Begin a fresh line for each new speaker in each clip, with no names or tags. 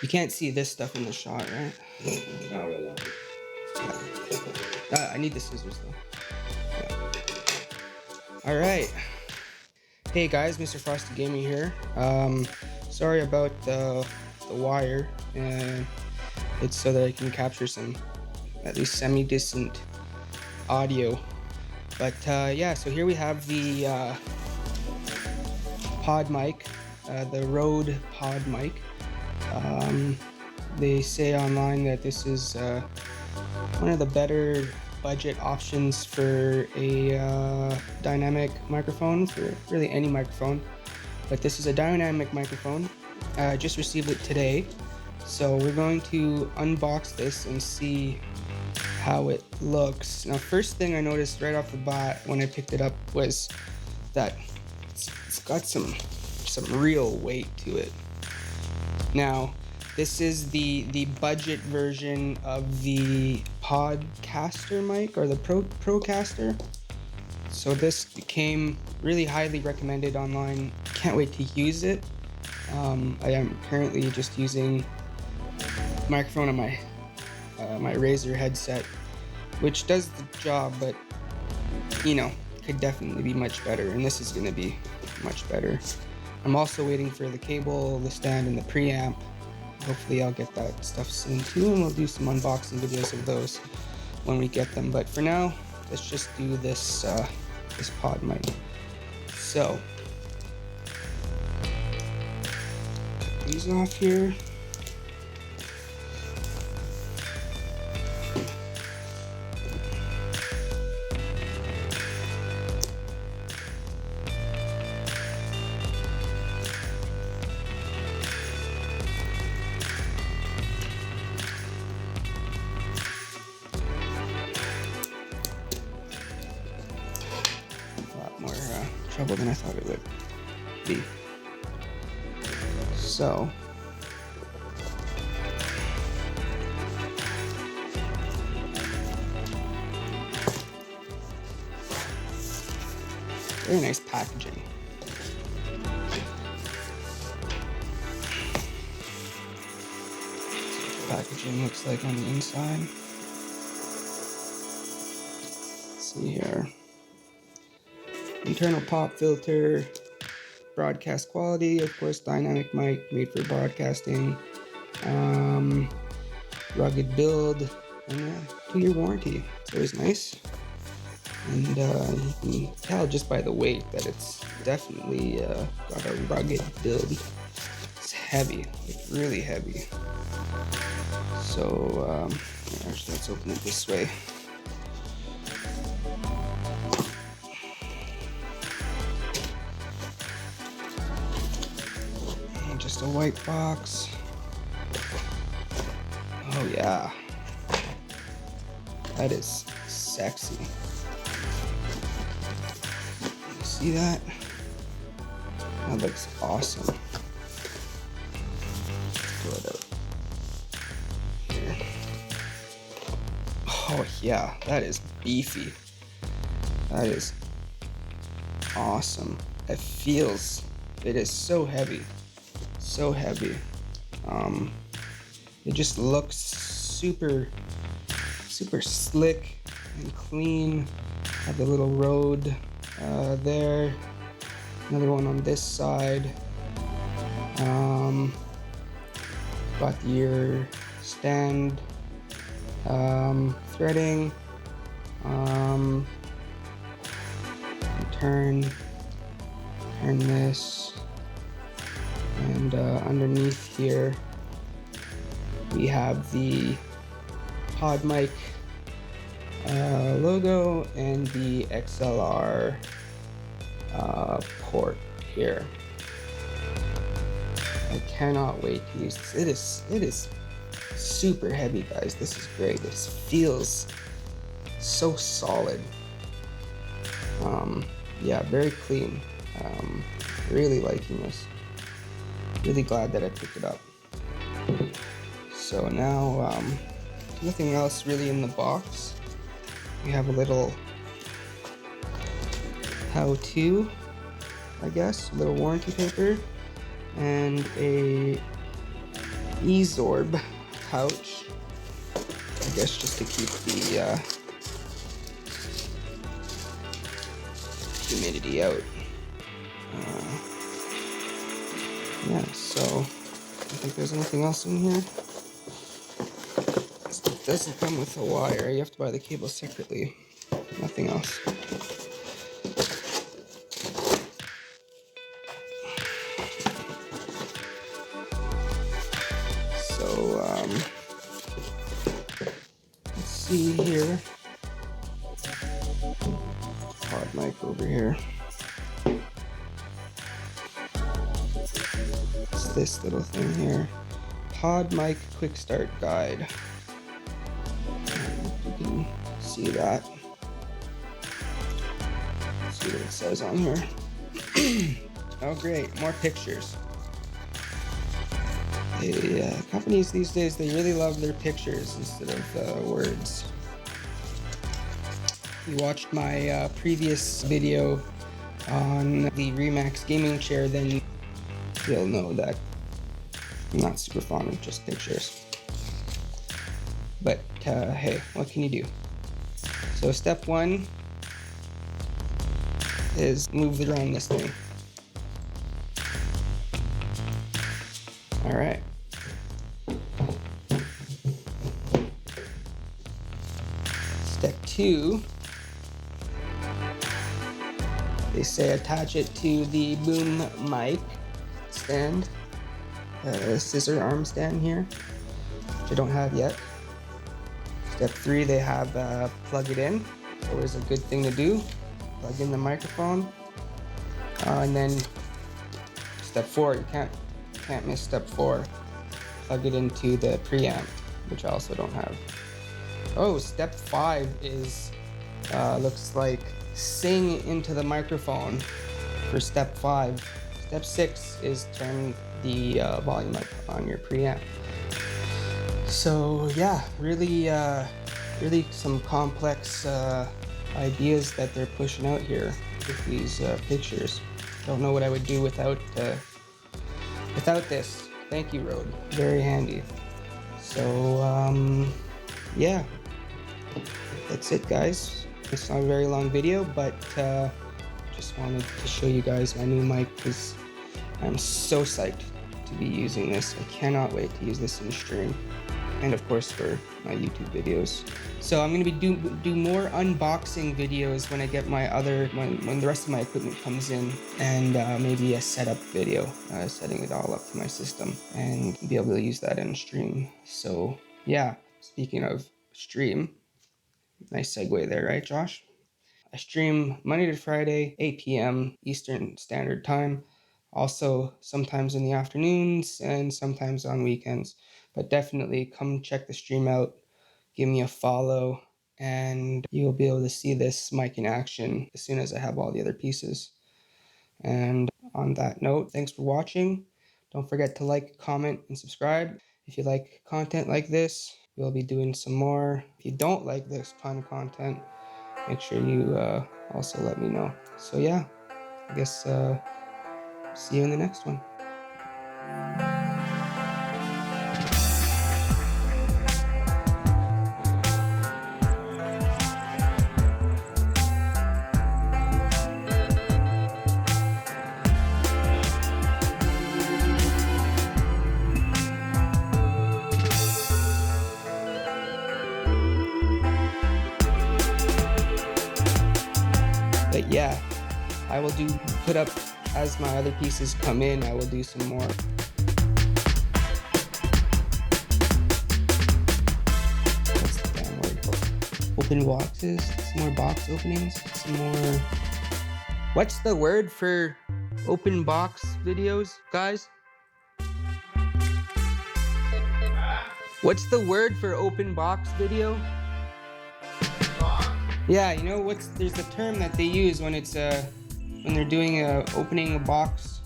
You can't see this stuff in the shot, right?
Not really.
I need the scissors though. Yeah. All right. Hey guys, Mr. Frosty Gaming here. Sorry about the wire. It's so that I can capture some at least semi-decent audio. But yeah, so here we have the Podmic, the Rode Podmic. They say online that this is one of the better budget options for a dynamic microphone, for really any microphone. But this is a dynamic microphone. I just received it today. So we're going to unbox this and see how it looks. Now, first thing I noticed right off the bat when I picked it up was that it's got some real weight to it. Now, this is the budget version of the Podcaster mic, or the Procaster. So this became really highly recommended online. Can't wait to use it. I am currently just using the microphone on my my Razer headset, which does the job, but you know, could definitely be much better, and this is going to be much better. I'm also waiting for the cable, the stand, and the preamp. Hopefully I'll get that stuff soon too, and we'll do some unboxing videos of those when we get them. But for now, let's just do this this pod mic. So cut these off here. More trouble than I thought it would be. So very nice packaging. Packaging looks like on the inside. Let's see here. Internal pop filter, broadcast quality, of course, dynamic mic made for broadcasting, rugged build, and a 2-year warranty. It's always nice. And you can tell just by the weight that it's definitely got a rugged build. It's heavy, like really heavy. So actually, let's open it this way. Just a white box. Oh yeah, that is sexy. You see that? That looks awesome. Pull it out here. Oh yeah, that is beefy. That is awesome. It is so heavy. So heavy. It just looks super slick and clean. Have the little Rode there. Another one on this side. Got the ear stand. Threading. Turn this. And underneath here, we have the Podmic logo and the XLR port here. I cannot wait to use this. It is super heavy, guys. This is great. This feels so solid. Yeah, very clean. Really liking this. Really glad that I picked it up. So now, nothing else really in the box. We have a little how-to, I guess, a little warranty paper, and a Ezorb pouch. I guess just to keep the humidity out. Yeah, so I don't think there's anything else in here. It doesn't come with a wire. You have to buy the cable separately. Nothing else. So let's see here. Podmic over here. It's this little thing here. Podmic Quick Start Guide. You can see that. Let's see what it says on here. Oh great, more pictures. Companies these days, they really love their pictures instead of words. If you watched my previous video on the Remax gaming chair, then you'll know that I'm not super fond of just pictures. But hey, what can you do? So step one is move around this thing. All right. Step two, they say attach it to the boom mic stand, scissor arm stand here, which I don't have yet. Step three, they have plug it in. Always a good thing to do. Plug in the microphone. And then step four, you can't miss step four. Plug it into the preamp, which I also don't have. Oh, step five is looks like sing into the microphone for step five. Step six is turn the volume up on your preamp. So yeah, really some complex ideas that they're pushing out here with these pictures. Don't know what I would do without this. Thank you, Rode. Very handy. So yeah, that's it, guys. It's not a very long video, but just wanted to show you guys my new mic because I'm so psyched to be using this. I cannot wait to use this in stream, and of course for my YouTube videos. So I'm gonna be do more unboxing videos when I get my when the rest of my equipment comes in, and maybe a setup video, setting it all up to my system, and be able to use that in stream. So yeah, speaking of stream, nice segue there, right, Josh? I stream Monday to Friday, 8 p.m. Eastern Standard Time. Also, sometimes in the afternoons and sometimes on weekends. But definitely come check the stream out. Give me a follow, and you'll be able to see this mic in action as soon as I have all the other pieces. And on that note, thanks for watching. Don't forget to like, comment, and subscribe. If you like content like this, we'll be doing some more. If you don't like this kind of content, make sure you also let me know. So yeah, I guess see you in the next one. But yeah, I will put up as my other pieces come in. I will do some more. What's the damn word for? Open boxes. Some more box openings. Some more. What's the word for open box videos, guys? What's the word for open box video? Yeah, you know there's a term that they use when it's when they're doing opening a box.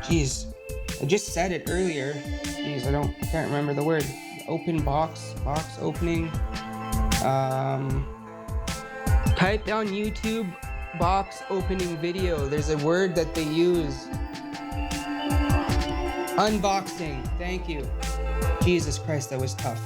Jeez, I just said it earlier. Jeez, I can't remember the word. Open box opening. Type on YouTube box opening video. There's a word that they use. Unboxing. Thank you. Jesus Christ, that was tough.